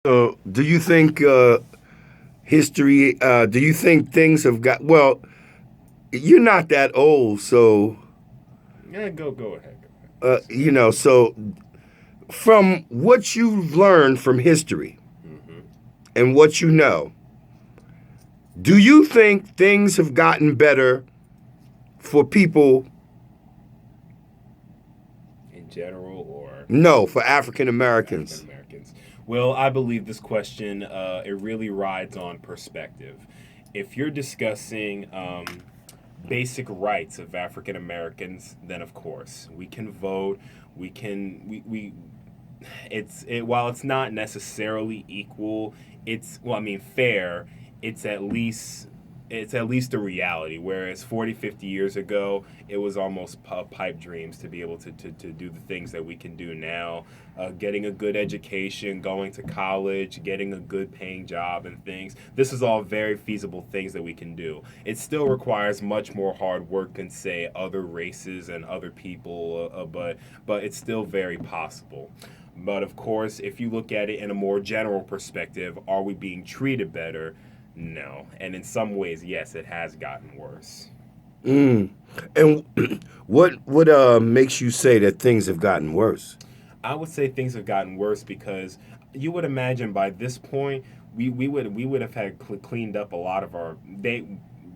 So, do you think history? Do you think things have got? Well, you're not that old, so Yeah, go ahead. Go ahead. so from what you've learned from history Hmm. and what you know, do you think things have gotten better for people? In general, or No, for African African Americans. Americans? Well, I believe this question it really rides on perspective. If you're discussing basic rights of African Americans, then of course we can vote. We while it's not necessarily equal, it's well, I mean fair. It's at least it's at least a reality. Whereas 40, 50 years ago, it was almost pipe dreams to be able to do the things that we can do now. Getting a good education, going to college, getting a good paying job, and things. This is all very feasible things that we can do. It still requires much more hard work than, say, other races and other people, but it's still very possible. But of course, if you look at it in a more general perspective, are we being treated better? No. And in some ways, yes, it has gotten worse. Mm. And what makes you say that things have gotten worse? I would say things have gotten worse because you would imagine by this point we would have had cleaned up a lot of our they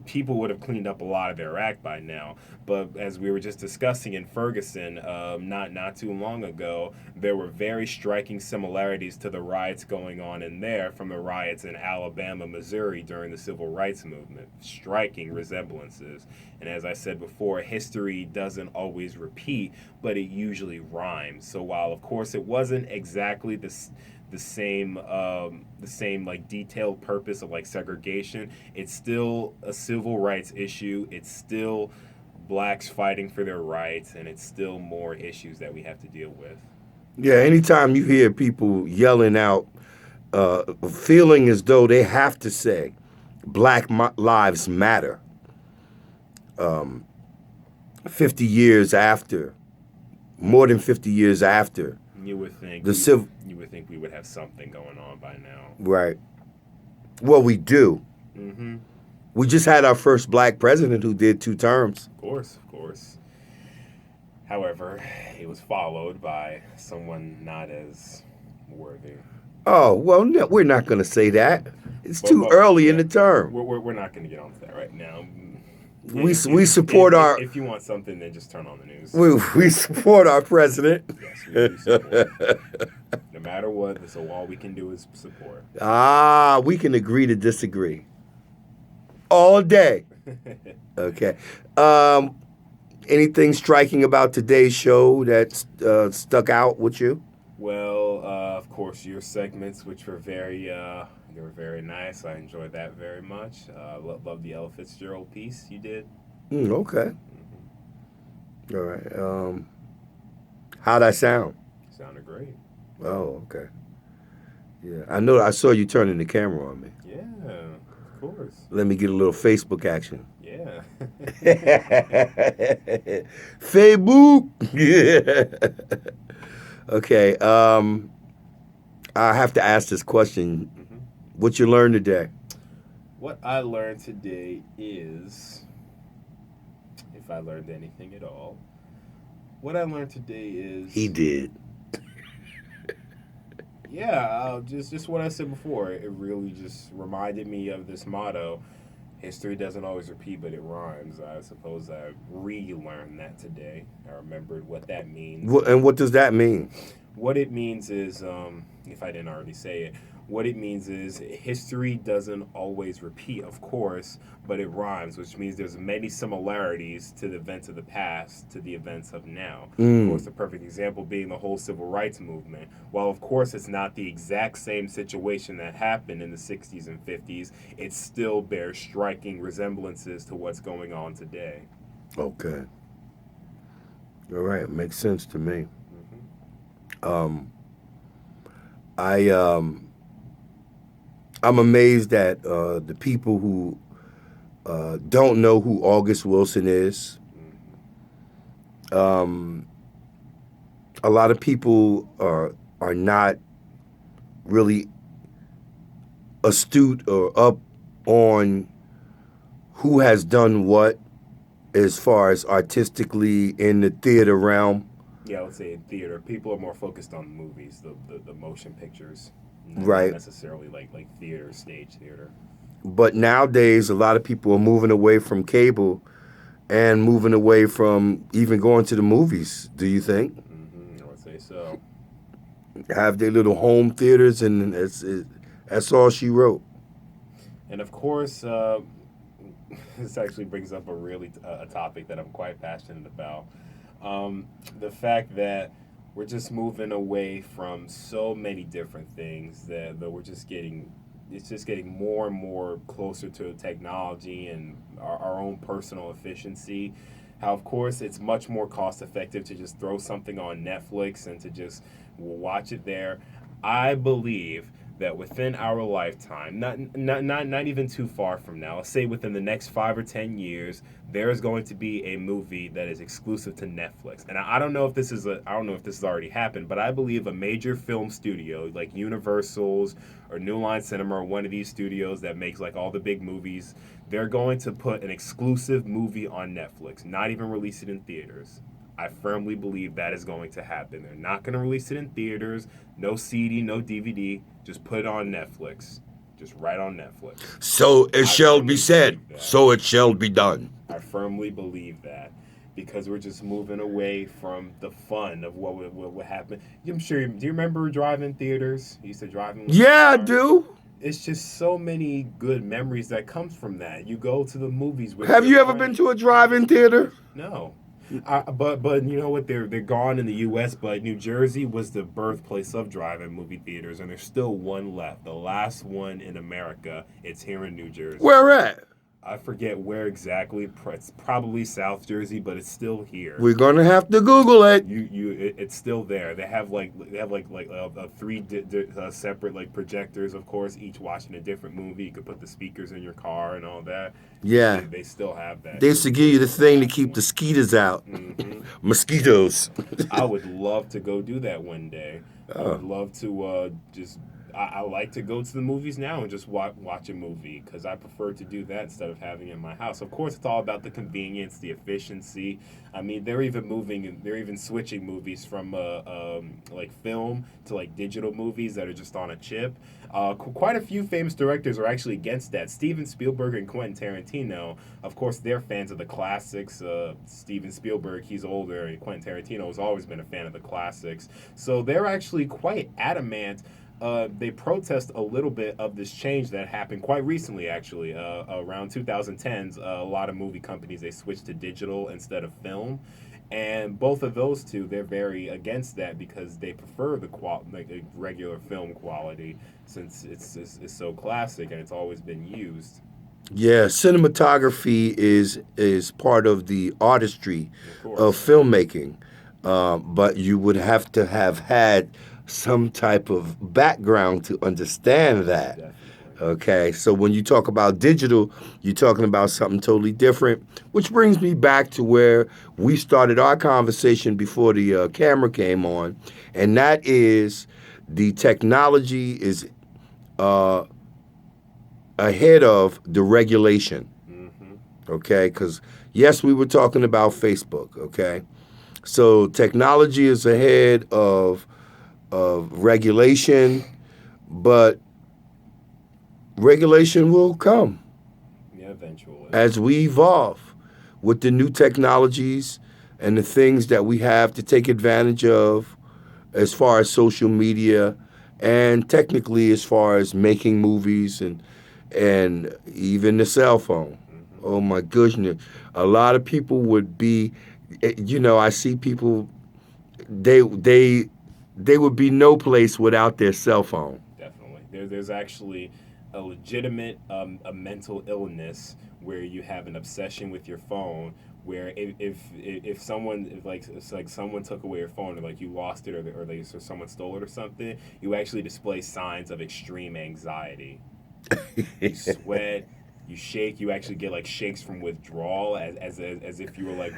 people would have cleaned up a lot of their act by now. But as we were just discussing in Ferguson, not too long ago, there were very striking similarities to the riots going on in there from the riots in Alabama, Missouri during the Civil Rights Movement. Striking resemblances. And as I said before, history doesn't always repeat, but it usually rhymes. So while of course it wasn't exactly the same like detailed purpose of like segregation, it's still a civil rights issue. It's still blacks fighting for their rights, and it's still more issues that we have to deal with. Yeah, anytime you hear people yelling out, feeling as though they have to say Lives Matter 50 years after, more than 50 years after You would think the we civil, you would think we would have something going on by now. right? Well, we do. Mm-hmm. We just had our first black president who did 2 terms. Of course, of course. However, it was followed by someone not as worthy. Oh, well, no, we're not going to say that. It's But too early in yeah, the term. we're not going to get onto that right now. We, we support our If you want something, then just turn on the news. we support our president. Yes, we do support. No matter what, so all we can do is support. We can agree to disagree all day. Okay. Um, Anything striking about today's show that stuck out with you? Well, of course, your segments, which were they were very nice. I enjoyed that very much. Love the Ella Fitzgerald piece you did. Okay. Hmm. All right. How'd I sound? Sounded great. Oh, okay. Yeah, I know. I saw you turning the camera on me. Yeah, of course. Let me get a little Facebook action. Yeah. Facebook. Yeah. Okay. I have to ask this question. Hmm. What you learned today? What I learned today is, if I learned anything at all, what I learned today He is, did. yeah, just what I said before. It really just reminded me of this motto: history doesn't always repeat, but it rhymes. I suppose I relearned that today. I remembered what that means, And what does that mean? what it means is, if I didn't already say it, what it means is history doesn't always repeat, of course, but it rhymes, which means there's many similarities to the events of the past to the events of now. Of Mm, course, the perfect example being the whole civil rights movement. While, of course, it's not the exact same situation that happened in the 60s and 50s, it still bears striking resemblances to what's going on today. okay. All right. Makes sense to me. Hmm. Um, I I'm amazed at the people who don't know who August Wilson is. Hmm. Um, a lot of people are not really astute or up on who has done what as far as artistically in the theater realm. Yeah, I would say in theater, people are more focused on movies, the motion pictures, not Right. necessarily like theater, stage theater. But nowadays, a lot of people are moving away from cable and moving away from even going to the movies. Do you think? I would say so. Have their little home theaters, and that's all she wrote. And of course, this actually brings up a really a topic that I'm quite passionate about. The fact that we're just moving away from so many different things that we're just getting it's just getting more and more closer to technology and our own personal efficiency. How, of course, it's much more cost effective to just throw something on Netflix and to just watch it there. I believe that within our lifetime, not even too far from now, let's say within the next 5 or 10 years, there is going to be a movie that is exclusive to Netflix. And I don't know if this is I don't know if this has already happened, but I believe a major film studio like Universal's or New Line Cinema or one of these studios that makes like all the big movies, they're going to put an exclusive movie on Netflix, not even release it in theaters. I firmly believe that is going to happen. They're not going to release it in theaters, no CD, no DVD, just put it on Netflix. Just right on Netflix. So it I shall be firmly said. believe that. So it shall be done. I firmly believe that because we're just moving away from the fun of what would happen. I'm sure. Do you remember driving theaters? You used to drive in with your Yeah, I car. do. It's just so many good memories that comes from that. You go to the movies with Have your you ever been friends. to a drive-in theater? No. But you know what? They're gone in the U.S. But New Jersey was the birthplace of drive-in movie theaters, and there's still one left. The last one in America. It's here in New Jersey. Where at? I forget where exactly. It's probably South Jersey, but it's still here. We're gonna have to Google it. It's still there. They have three separate like projectors, of course, each watching a different movie. You could put the speakers in your car and all that. Yeah. They still have that. They used to give you the thing to keep the skeeters out. Mosquitoes. I would love to go do that one day. I Oh. would love to just. I like to go to the movies now and just watch a movie because I prefer to do that instead of having it in my house. Of course, it's all about the convenience, the efficiency. I mean, they're even switching movies from like film to like digital movies that are just on a chip. Quite a few famous directors are actually against that. Steven Spielberg and Quentin Tarantino, of course, they're fans of the classics. Steven Spielberg, he's older, and Quentin Tarantino has always been a fan of the classics. So they're actually quite adamant. They protest a little bit of this change that happened quite recently, actually. Around 2010s, a lot of movie companies, they switched to digital instead of film. And both of those two, they're very against that because they prefer like a regular film quality since it's so classic and it's always been used. Yeah, cinematography is part of the artistry Of course. of filmmaking, but you would have to have had some type of background to understand that. Definitely. Okay, so when you talk about digital, you're talking about something totally different, which brings me back to where we started our conversation before the camera came on, and that is the technology is uh, ahead of the regulation. Okay, because yes, we were talking about Facebook. Okay, so technology is ahead of regulation, but regulation will come Yeah, eventually. as we evolve with the new technologies and the things that we have to take advantage of as far as social media and technically as far as making movies and even the cell phone. Oh my goodness. A lot of people would be I see people they would be no place without their cell phone. Definitely. There's actually a legitimate a mental illness where you have an obsession with your phone. Where if someone if like it's like someone took away your phone or like you lost it or someone stole it or something, you actually display signs of extreme anxiety. You sweat. You shake. You actually get like shakes from withdrawal, as if you were like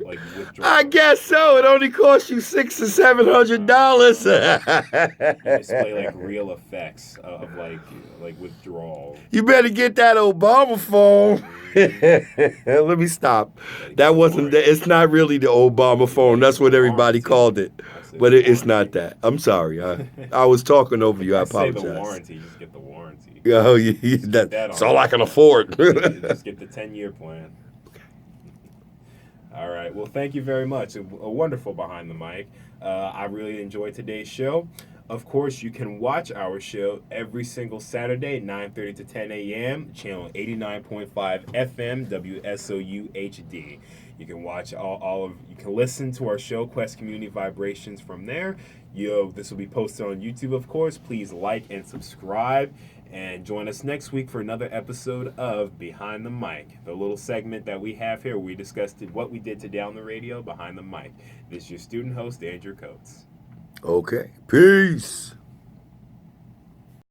withdrawal. I guess so. It only costs you $600 or $700. You display like real effects of like withdrawal. You better get that Obama phone. Let me stop. That wasn't. It's not really the Obama phone. That's what everybody called it, but it's not that. I'm sorry. I was talking over you. I apologize. Say the warranty. Just get the warranty. Oh, that's all I can afford. Just get the 10-year plan. All right. Well, thank you very much. A wonderful Behind the Mic. I really enjoyed today's show. Of course, you can watch our show every single Saturday, 9:30 to 10 a.m., channel 89.5 FM, WSOU HD. You can watch you can listen to our show, Quest Community Vibrations, from there. This will be posted on YouTube, of course. Please like and subscribe. And join us next week for another episode of Behind the Mic, the little segment that we have here where we discussed what we did today on the radio behind the mic. This is your student host, Andrew Coates. Okay. Peace.